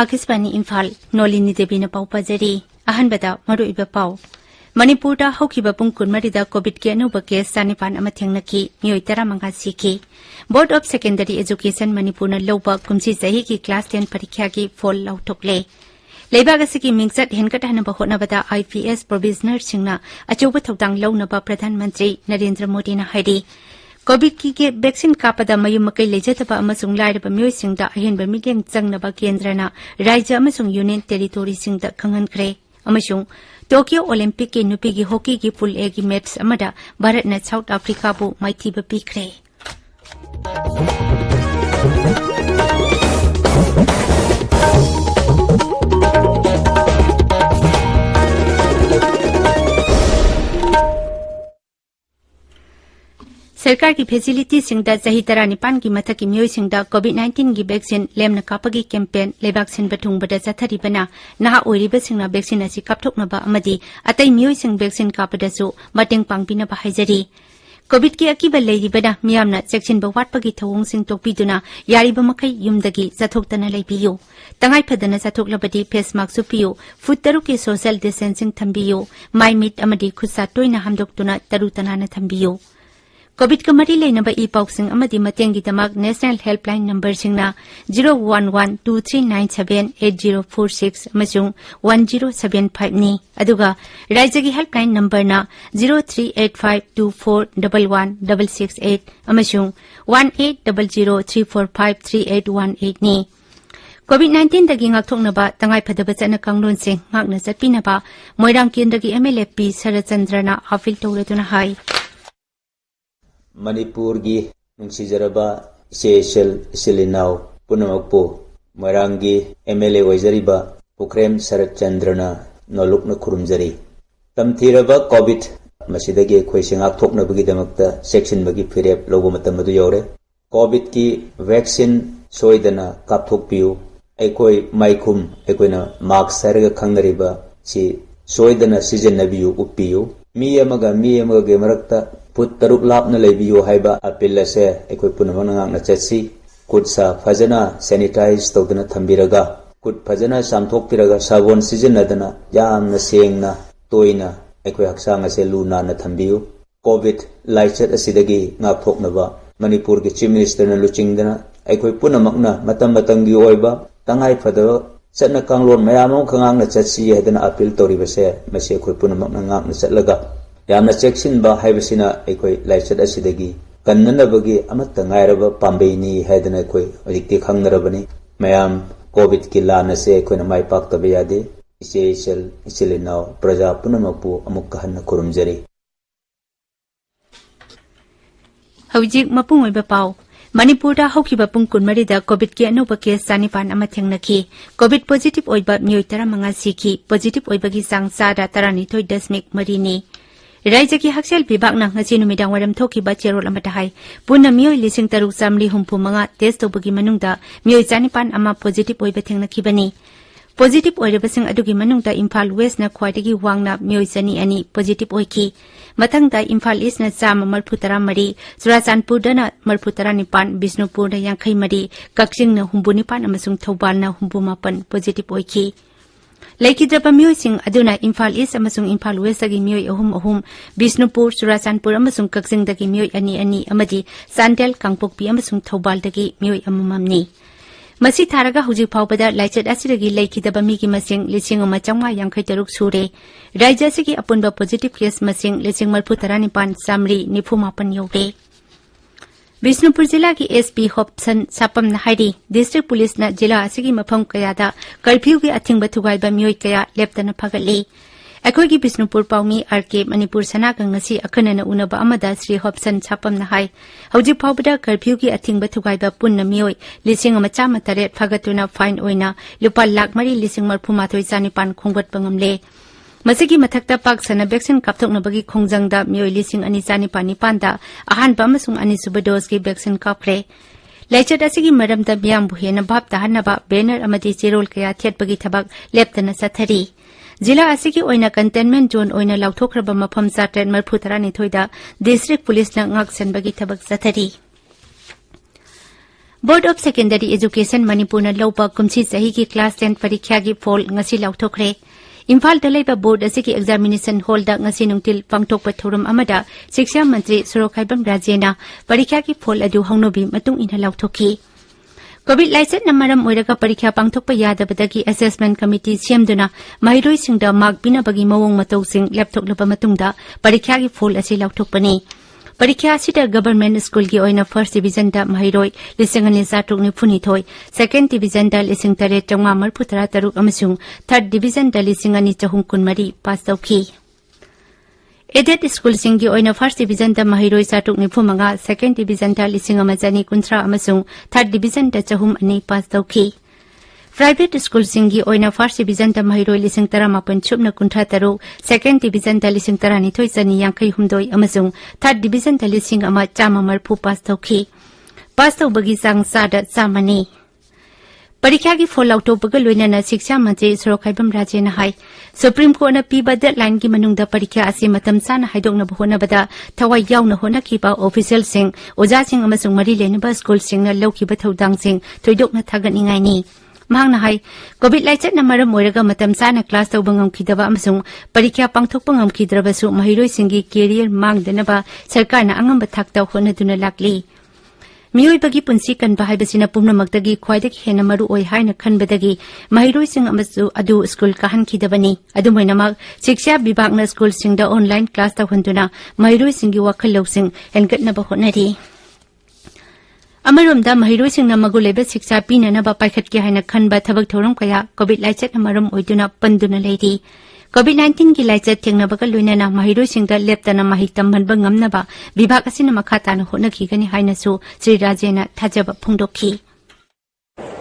आकाशवाणी इम्फाल नोलिनी देवी न पाउ पजरी अहनबदा मरुइबा पाउ मणिपुरदा हौखिबा पुंग कुनमरिदा कोविड के अनौबा केस 94 अमा थेंगनखि मियोय 15 सिखि board of secondary education मणिपुरना लौबा Kumsi चही की क्लास 10 परीक्षा की फॉल लौथोकले लेबाग असि मिंगचट हेनकटहनबा होटनबदा आईपीएस प्रोविजनर सिंगना अचौबा थौदांग लौनबा प्रधानमंत्री नरेंद्र मोदी ना हाइदि कोविड की वैक्सीन कापदा मयुम मकई लेजतबा अमसुंग लाइरबा मियोयसिंगदा अहेनबा मिगेंग चंगनबा केंद्रना राज्य अमसुंग यूनियन टेरिटोरी सिंगदा खंगनख्रे अमसुंग टोक्यो ओलंपिक के नुपी की हॉकी की पुल ए की मैच अमदा भारतना साउथ अफ्रीका बु माइथीबा पीखरे सरकार की फैसिलिटी सिंगदा चही 19 की मथक की मियोय सिंगदा कोविड-19 की वैक्सीन लेमना कापगी कैंपेन लेबाक सिनबा थुंगबदा चथरिबना नहा ओइरिबा सिंगना वैक्सीन असि कापथोकनबा अमदी अतै मियोय सिंग वैक्सीन कापदसु मटेंग पांगबिनबा हाइजरी कोविड की अकीबा लेरिबना मियामना चेक्सिनबा वाटपगी थवोंग सिंग तोकबिदुना यारिबा मखै युमदगी चथोक्तना लेबियो तंगाई फदना चथोकलबदी फेस मास्क सुपियो फुट 3 की सोशल डिस्टेंसिंग थंबियो माइ मिट अमदी खुसा तोइना हमदोक्तुना तरुतनाना थंबियो कोविड का मरी लेनबा ई पाउसिंग अमदी मतेंगी दमक नेशनल हेल्पलाइन नंबर सिंगना 0112397804 अमसुंग 1075 नि अदुगा राज्य की हेल्पलाइन नंबर ना 0385241168 अमसुंग 180034538818 नि कोविड-19 दगी ngakthoknaba tangai phadaba chana kanglon se ngakna chapinaba moirang kendra की एमएलएपी शरदचंद्रना अपील तौरदुना हाई मणिपुर की नुंसीजरबा इसेशल इसिलिनाव पुनमकपो मोइरांगी एमएलए ओइजरिबा पुख्रेम शरदचंद्रना नोलुकना खुरुमजरी तमथीरबा कोविड मसिदगी अखोय सिंगाक थोकनबगी दमकता सेक्शनबगी फिरेप लोगो मतम मदु यौरे कोविड की वैक्सीन सोइदना कापथोकपियु अखोय माइखुम अखोयना मास्क सरगा खंगरिबा सि सोइदना सिजनबियु उपियु मी अमगा गे मरक्ता फुट 3 लापना लेबियो हाइबा अपील से अखोय पुनमना ngakna chatsi kutsa fajana sanitize tawdana thambiraga kut fajana samthokpiraga sabon sizinadana yamna sengna toina अखोय हक्सांग असे Luna न थंबियु Covid लाइचत असिदगी ngakthoknaba Manipur के chief minister न लुचिंगदना अखोय पुनमकना मतम मतंगी ओइबा तंगाई फदबा चटना कांगलोन मयामो खंगांगना चटसी हेदना अपील तौरिबसे मसे अखोय पुनमकना ngakna चटलगा यामना चेक्सिनबा हाइबसिना अखोय लाइचत असिदगी कन्ननबगी अमत्त ngairaba पाम्बेनी हेदना अखोय अलिकते खंगनरबनी मयाम कोविड की लानसे अखोयना माइ पाक्तबे यादे इसेशल इसिलिनाव प्रजा पुनमकपु अमुक कहन खुरुमजरी हौजिक मपुंग ओइबा पाउ मणिपुरदा हौखिबा पुंग कुनमरिदा कोविड के अनौबा केस 94 अमा थेंगनखि कोविड पॉजिटिव ओइबा मियोय 15 सिखि पॉजिटिव ओइबागी चांग चादा 32.3 नि राज्य की हक्सेल विभागना ngasi नुमिदांग वरम थोखिबा चेरोल अमता हाई पुन्ना मियोय 3,365 टेस्ट तौबगी मनुंगदा मियोय 94 अमा पॉजिटिव ओइबा थेंगनखिबनी पॉजिटिव ओइरबसिंग अदुगी मनुंगदा इम्फाल वेस्ट न ख्वाइदगी वांगना मियोय 202 पॉजिटिव ओइखि मथंगदा इम्फाल ईस्ट न 133 चुराचानपुरदना 139 बिष्णुपुर न 53 कक्सिंग न 49 अमसुंग थौबाल न 49 पॉजिटिव ओइखि लेखिद्रबा मियोयसिंग अदुना इम्फाल ईस्ट अमसुंग इम्फाल वेस्टगी मियोय अहुम बिष्णुपुर चुराचानपुर अमसुंग कक्सिंगदगी मियोय 2 अमदी चांदेल कांगपोकपी अमसुंग थौबालदगी मियोय अमममनि मसी थारगा हुजिक फावबदा लाइचत असिदगी लेखिदबा मिगी मसिंग 1953 सुरे राज्य असिगी अपुनबा पॉजिटिव केस मसिंग 19,994 यौरे बिष्णुपुर जिला की SP होप्सन Sapam Heidi district police न जिला असिगी मफम कयादा कर्फ्यू की अथिंग थुगाइबा मियोय कया लेप्तना फगले अखोगी Bishnupur पाउमी R K Manipur सनाका ngasi अखनना उनबा अमदा Shri होप्सन Sapam high हौजिक फावबदा curfew की अथिंग थुगाइबा पुन्ना मियोय 1,508 फगतुना फाइन ओइना लुपा 1,30,38,9 खोंगटपा ngamle मसिगी मथक्ता पाक सना वैक्सीन कापथोकनबगी खोंजंगदा मियोय 2,294 दा अहानबा अमसुंग अनिसुबा डोज की वैक्सीन कापख्रे ꯂꯥꯏꯆꯠ ꯑꯁꯤꯒꯤ ꯃꯔꯝꯗ ꯃꯤꯌꯥꯝꯕꯨ ꯍꯦꯟꯅ ꯚꯥꯞ ꯇꯥꯍꯟꯅꯕ ꯕꯦꯅꯔ ꯑꯃꯗꯤ ꯆꯦꯔꯣꯜ ꯀꯌꯥ ꯊꯦꯠꯄꯒꯤ ꯊꯕꯛ ꯂꯦꯞꯇꯅ ꯆꯠꯊꯔꯤ ꯖꯤꯂꯥ ꯑꯁꯤꯒꯤ ꯑꯣꯏꯅ ꯀꯟꯇꯦꯟꯃꯦꯟꯠ ꯖꯣꯟ ꯑꯣꯏꯅ ꯂꯥꯎꯊꯣꯛꯈ꯭ꯔꯕ ꯃꯐꯝ 732ꯗ ꯗꯤꯁꯇ꯭ꯔꯤꯛ ꯄꯨꯂꯤꯁꯅ ꯉꯥꯛꯁꯟꯕꯒꯤ ꯊꯕꯛ ꯆꯠꯊꯔꯤ board of secondary education Manipur लौब कुमसी चहीगी क्लास 10 परीक्षा की फोल ngasi लाउथोखरे इम्फाल दलैबा बोर्ड असिगी एग्जामिनेशन हॉल दा ngasi नुंगतिल पांगथोकपा थौरम अमदा शिक्षा मंत्री सुरोखाइबम राजेना परीक्षा की फोल अदु हौनोबी मतुंग इना लाउथोखी कोविड लाइसेट नमरम ओइरगा परीक्षा पांगथोकपा यादबदगी असेसमेंट कमिटी सेमदुना महिरोइ सिंगदा मार्क पिनबगी मवोंग मतौसिंग लैपटॉप मतुंगदा परीक्षा की फोल असि लाउथोकपनी परीक्षा गवर्नमेंट स्कूल की ओइना फर्स्ट डिवीजन दा महिरोइ 2,492 सेकेंड डिवीजन दा 8,933 अमसुंग थर्ड डिवीजन दा 2,223 पास तौखी एडेड स्कूल सिंगी ओइना फर्स्ट डिवीजन दा महिरोइ 495 सेकेंड डिवीजन दा 1,930 अमसुंग थर्ड डिवीजन दा 202 पास तौखी प्राइवेट स्कूल सिंगी ओइना फर्स्ट डिवीजन दा महिरोइ 1,953 सेकेंड डिवीजन दा 1,932 अमसुंग थर्ड डिवीजन दा 1,130 पास तौखी पास तौबगी चांग सादा चामनी परीक्षा की फोल लाउथोकपगा लोइनाना शिक्षा मंत्री सुरोखाइबम राजेना हाई सुप्रीम कोर्ट ना पीबा डेडलाइन की मनुंगदा परीक्षा असी मतम साना हाइदोकनबा होनबदा थवाई यावना होनखिबा ऑफिशियल सिंग ओजासिंग अमसुंग मरी लेनबा स्कूल सिंग ना लौखिबा थौदांग थोइदोकना थागतनिंगाइनी मांगना हाई कोविड लाइचत ना मरम ओइरगा मतम साना क्लास तौबा ngamkhidaba अमसुंग परीक्षा पांगथोकपा ngamkhidrabasु महिरोइ सिंगी कैरियर मांगदनबा सरकारना अंगंबा थाकता होनदुना लाक्ली मियोइबगी पुंसी कनबा हाइबसिना पुमनमक्तगी ख्वाइदगी हेना मरु ओइ हाइना खनबदगी महिरोइ सिंग अमसु अदु स्कूल काहनखिदबनी अदुमैनमक शिक्षा विभागना स्कूल सिंगदा ऑनलाइन क्लास तौहनदुना महिरोइ सिंगी वखल लौसिंग हेनगतनबा होनरी अमरोमदा महिरोइ सिंगना मगुलेबा शिक्षा पिननबा पाइखतके हाइना खनबा थबक थौरम कया कोविड लाइचत मरम ओइदुना पंदुना लेरी कोविड-19 की लाइचत थेंगनबगा लोइनाना महिरोइ सिंगदा लेप्तना माहि तमहनबा ngamnaba विभाग असिना मखाताना होनखिगनि हाइनासु श्री राजेना थाजबा फुंगदोखि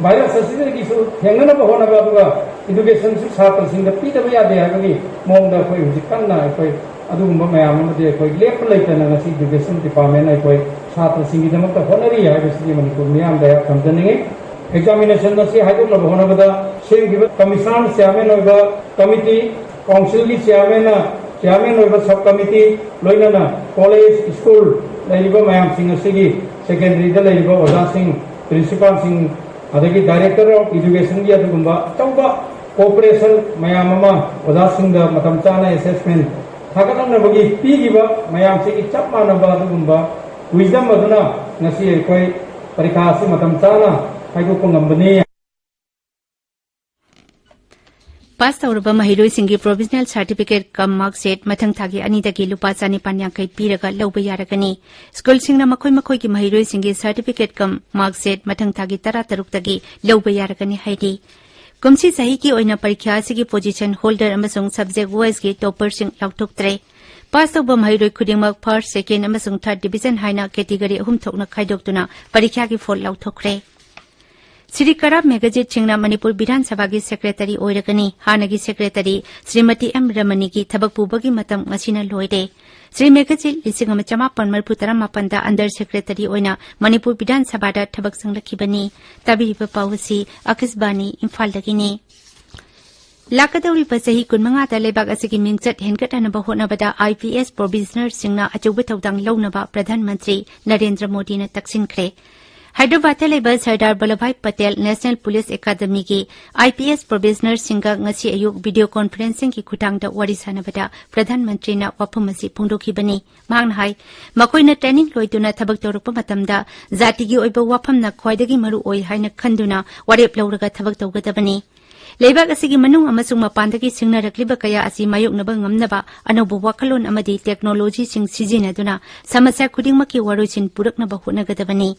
वायरस असिदगी सु थेंगनबा होनबा दुगा एजुकेशन सु छात्र सिंगदा पिदबा यादे हागनि मोंगदा कोइ हुजिकन्ना कोइ अदुगुम्बा मयाम अमदे कोइ लेप लैतना ngasi एजुकेशन डिपार्टमेंट ai कोइ छात्र सिंगीदमक्ता होनरि हाइबसिदि मनिपुर मियामदा खमजनिगे एग्जामिनेशन असी हाइदोकनबा होनबदा सेमगिबा कमिशन चेयरमैन ओइबा कमिटी काउंसिल की चेयरमैन सब कमिटी लोइनाना कॉलेज स्कूल मैम सेकेंडरी ओजा प्रिंसिपल डायरेक्टर ऑफ एजुकेशन की अचौब कोऑपरेशन मैम ओजा चाना एसेसमेंट थागतनबगी पीगिब मैम से चप मानब विजडम परीक्षा चाना हाइदोक ngambani पास तौरबा महिरोइ सिंगी प्रोविजनल सर्टिफिकेट कम मार्कशीट मथंग थागी अनिदगी लुपा 450 पीरगा लौबा यारगनी स्कूल सिंगना मखोइ मखोइगी महिरोइ सिंगी सर्टिफिकेट कम मार्कशीट मथंग थागी 13 तगी लौबा यारगनी हाइदी कुमसी सही की ओइना परीक्षा सिगी पोजीशन होल्डर अमसुंग सब्जेक्ट वाइज की टॉपर सिंग लाउथोक्तरे पास तौबा महिरोइ खुदिंगमक फर्स्ट सेकेंड अमसुंग थर्ड डिवीजन हाइना कैटेगरी अहुम थोकना खाइदोक्तुना परीक्षा की फोल लाउथोक्रे श्री कराब मेगाजिट चिंगना मणिपुर विधानसभा की सेक्रेटरी ओइरगनी हानगी सेक्रेटरी श्रीमती एम रमनी की थबक पुबगी मतम ngasiना लोइरे श्री मेगाजिट 1958 अंडर सेक्रेटरी ओइना मणिपुर विधानसभा दा थबक संगलखिबनी तबिरिबा पावसी आकाशवाणी इम्फाल दगिनी लाकदौरिबा चही 15 दा लेबाक असिगी मिंगचट हेनगतनबा होनबदा आईपीएस प्रोविजनर सिंगना अचौबा थौदांग लौनबा प्रधानमंत्री नरेंद्र मोदी ने तक्सिनख्रे हैदराबाद लेबा Sardar Vallabhbhai Patel national police academy की आईपीएस प्रोविजनर सिंगा ngasi अयुक वीडियो कॉन्फ्रेंसिंग की खुटांगदा वारी सानबदा प्रधानमंत्री ना वफम असि फोंदोखिबनी मांगना हाई मकोइना ट्रेनिंग लोइदुना थबक तौरकपा मतमदा जातिगी ओइबा वफमना ख्वाइदगी मरु ओइ हाइना खंदुना वारेप लौरगा थबक तौगदबनी लेबाक असिगी मनुंग अमसुंग मपानदगी सिंगनरक्लिबा कया असि मायोकनबा ngamnaba अनौब वाखलोन अमदि टेक्नोलॉजी सिंग सिजिनदुना समस्या खुदिंगमकी वारोइसिन पुरकनबा होनगदबनी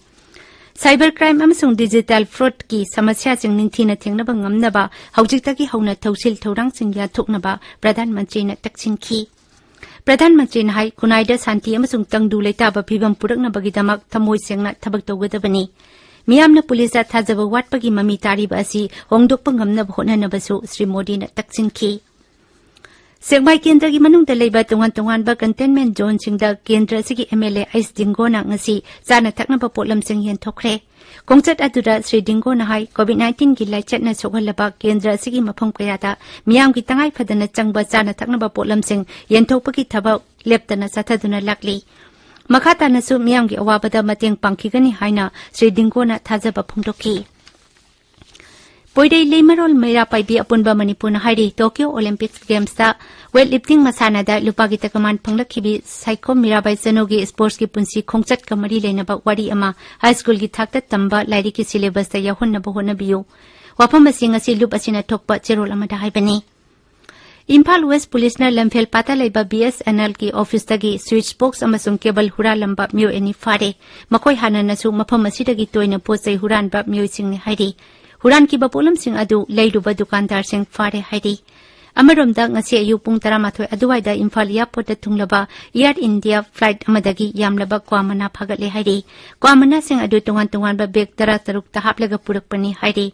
साइबर क्राइम अमसुंग डिजिटल फ्रॉड की समस्या सिंग निंथीना थेंगनबा ngamnaba हौजिकतगी हौना थौसिल थौरांग सिंग याथोकनबा प्रधानमंत्री ने तक्सिनखी प्रधानमंत्री ने हाई खुनाइदा शांति अमसुंग तंगदु लेताबा फिबम पुरकनबगीदमक थमोइ सेंगना थबक तौगदबनी मियामना पुलिस थाजबा वाटपगी ममी तारीबा असि होंगदोकपा ngamnaba होननबसु श्री मोदी ने तक्सिनखी सेगमाई केंद्र की मनुंगदा लेबा तोंगान कंटेनमेंट जोन सिंगदा केंद्र सिगी एमएलए आइस जिंगोना ngasi चाना थकनबा पोटलम सिंग येनथोखरे Kongchat aduda Sri Dingo na hai COVID-19 gi lai chat na sokhalaba kendra asigi mafam kayada miyam gi tangai phadana changba chana thaknaba potlamsing yenthokpagi thabak leptana sathaduna lakli makhata nasu miyam gi awabada mateng pangkhigani haina Sri Dingo na thajaba phungdokki Poidai Lemarol Meira Paibi Apunba Manipur na hairi Tokyo Olympics Games ta weightlifting masana da lupagi takaman phanglakhibi Saiko Mirabai Sanogi sports ki punsi khongchat kamari leinaba wari ama high school gi thakta tamba lairi ki syllabus ta yahunna bohona biyo wafam asing asi lup asina thokpa cherol amada haibani Imphal West Police na Lamphel pata laiba BSNL ki office tagi switch box amasung cable hura lamba myo eni fare makoi hana nasu mafam asidagi toina posai huran ba myo singni hairi Huran ki bapulam sing adu leiruba dukandar sing fare hairi amaromda ngasi ayu pung 12 aduwaida Imphal airport da tunglaba Air India flight amadagi yamlaba kwamana phagatle hairi kwamana sing adu tungan ba bag taruk ta haplaga purakpani hairi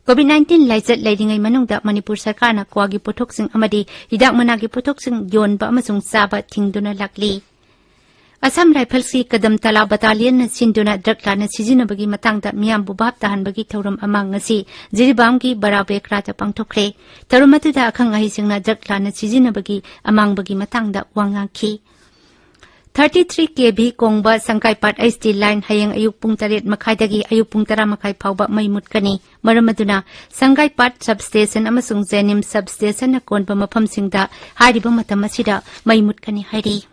COVID-19 laizat leidingai manungda Manipur sarkar na kwagi pothok sing amadi hidak managi pothok sing yonba amasung saba thingduna lakli Assam Rifles ki kadam tala battalion na sinduna drakla na sijinabagi matangda miyam bubab tahanbagi thauram amang ngasi jiribam ki barabe krata pangthokre tarumatuda akhang ahi singna drakla na sijinabagi amangbagi matangda wangangki 33 kb kongba sangkai pat IST line hayang ayuk pung 8 makhaidagi ayuk pung 10 makhai phawba mai mutkani maramaduna sangkai pat substation amasung zenim substation na konba mafam singda hariba matam asida mai mutkani hairi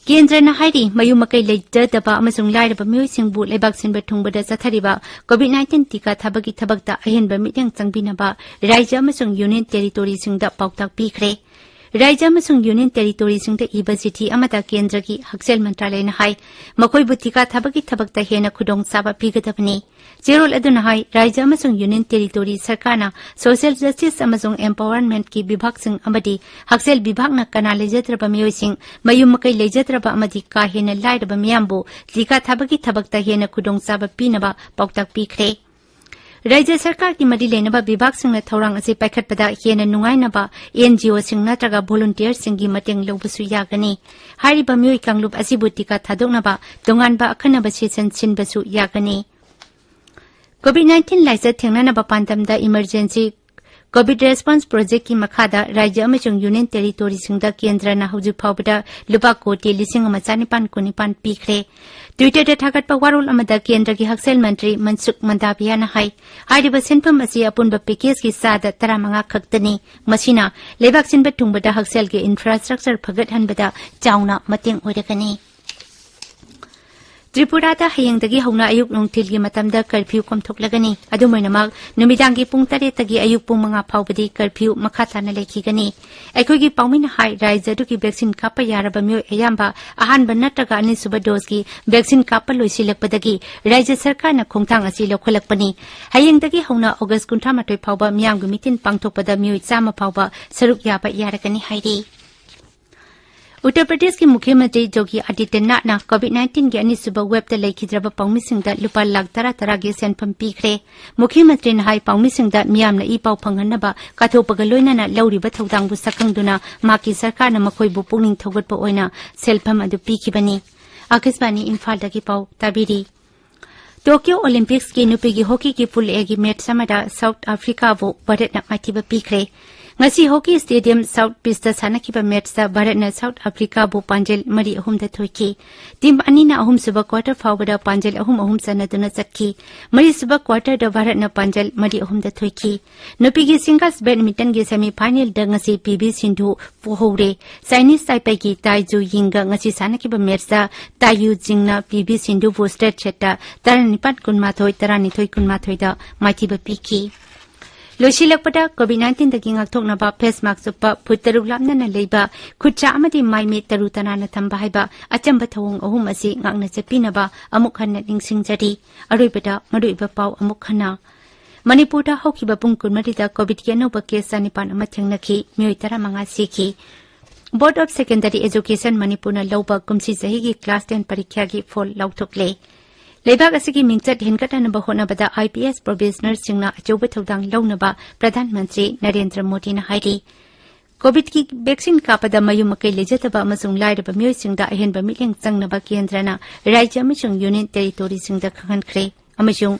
Kendra na hairi mayumakai leidadaba amasung lairaba miyoi singbu leibak sinba thungbada chathariba COVID-19 tika thabagi thabakta ahenba mityang changbinaba raija amasung union territory singda pautak pikhre raija amasung union territory singda iba chithi amata kendra ki haksel mantralay na hai makoi butika thabagi thabakta hena khudong saba pigadabani Zerol aduna hai raija amasung union territory sarkana social justice amasung empowerment ki bibhag sing amadi haksel bibhag na kana lejatraba miyoi sing mayumakai lejatraba amadi ka hena lairaba miyambu tika thabagi thabakta hena khudong saba pinaba pautak pikhre Raja sarkar ki madi lenaba bibhag sing na thaurang ase paikhatpada hena nungainaba NGO sing natraga volunteer sing gi mateng lobusu yagani hariba miyoi kanglup asibu tika thadoknaba donganba akhanaba session sinbasu yagani COVID-19 laisa thengnanaba pandamda emergency COVID response project ki makhada rajya amachung union territory singda kendra na hauju phawbada lupa koti 1995 pikhre Twitter da thagatpa warol amada kendra ki haksel mantri Mansukh Mandavia na hai hariba senpam asi apunba package ki sada 15 khaktani masina lebak sinba thungbada haksel ki infrastructure phagat hanbada chauna mateng oirakani Tripura da hayangdagi hauna ayuk nungthil gi matamda curfew komthoklagani adumainamak numidangi pung 8 tagi ayuk pung 5 phawbadi curfew makhatana lekhigani aikogi paumina hai raija du ki vaccine kapa yaraba myo ayamba ahan banatraga ani suba dose gi vaccine kapa loisilakpadagi raija sarkar na khongthang asi lokholakpani hayangdagi hauna August 19 phawba miyam gi mitin pangthokpada myo 100 phawba saruk yaba yarakani hairi Uttar Pradesh ki Mukhyamantri Yogi Adityanath na COVID-19 ki ani suba web ta leikhidraba paungmisingda lupa lakh tara gi senpham pikhre Mukhyamantri na hai paungmisingda miyamna I pau phanghanaba kathopaga loinana lauriba thodangbu sakhangduna maki sarkar na makhoi bu pungning thogatpa oina selpham adu pikhibani Akashvani Imphal dagi pau tabiri Tokyo Olympics ki nupi gi hockey ki pool A gi match samada South Africa bu Bharat na mathiba pikhre Ngasi Hockey Stadium South Pista Sanakiba match da Bharat na South Africa bu Panjel mari ahum da thoiki team anina ahum suba quarter fawbada Panjel ahum sanaduna chakki mari suba quarter da Bharat na Panjel mari ahum da thoiki nupi gi singles badminton gi semi final da ngasi PV Sindhu pohore Chinese Taipei gi Taiju Yingga ngasi Sanakiba match da Tayu Jingna PV Sindhu bu straight set da 19 da mathiba piki Losilakpada COVID-19 dagi ngakthoknaba face mask suppa phuttaruk lamnana leiba khutcha amadi maimi tarutana na thamba haiba achamba thawung ahum asi ngakna chepinaba amuk hanna ningsingjari aroibada maruiba pau amuk khana Manipur da hokhiba pung 19 da COVID ki anoba case sanipan ama thengnakhi myoi 15 sikhi Board of Secondary Education Manipur na lauba kumsi sahi gi class 10 parikya gi fall lauthokle Leibak asigi mingchat hinkatanaba honabada IPS probationer singna achoba thodang launaba Pradhan Mantri Narendra Modi na hairi Covid की vaccine कापदा मयु मकई लेजतबा अमसुंग लाइरबा मियोइसिंगदा अहेनबा milling चंगनबा केंद्रना राज्य अमसुंग union टेरिटोरीसिंगदा खंखनख्रे अमसुंग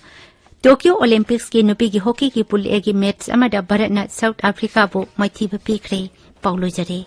Tokyo Olympics की नुपी की hockey की पुल ए की match अमदा भारतना south Africa बो मैथिबा पीख्रे पाउलोजरे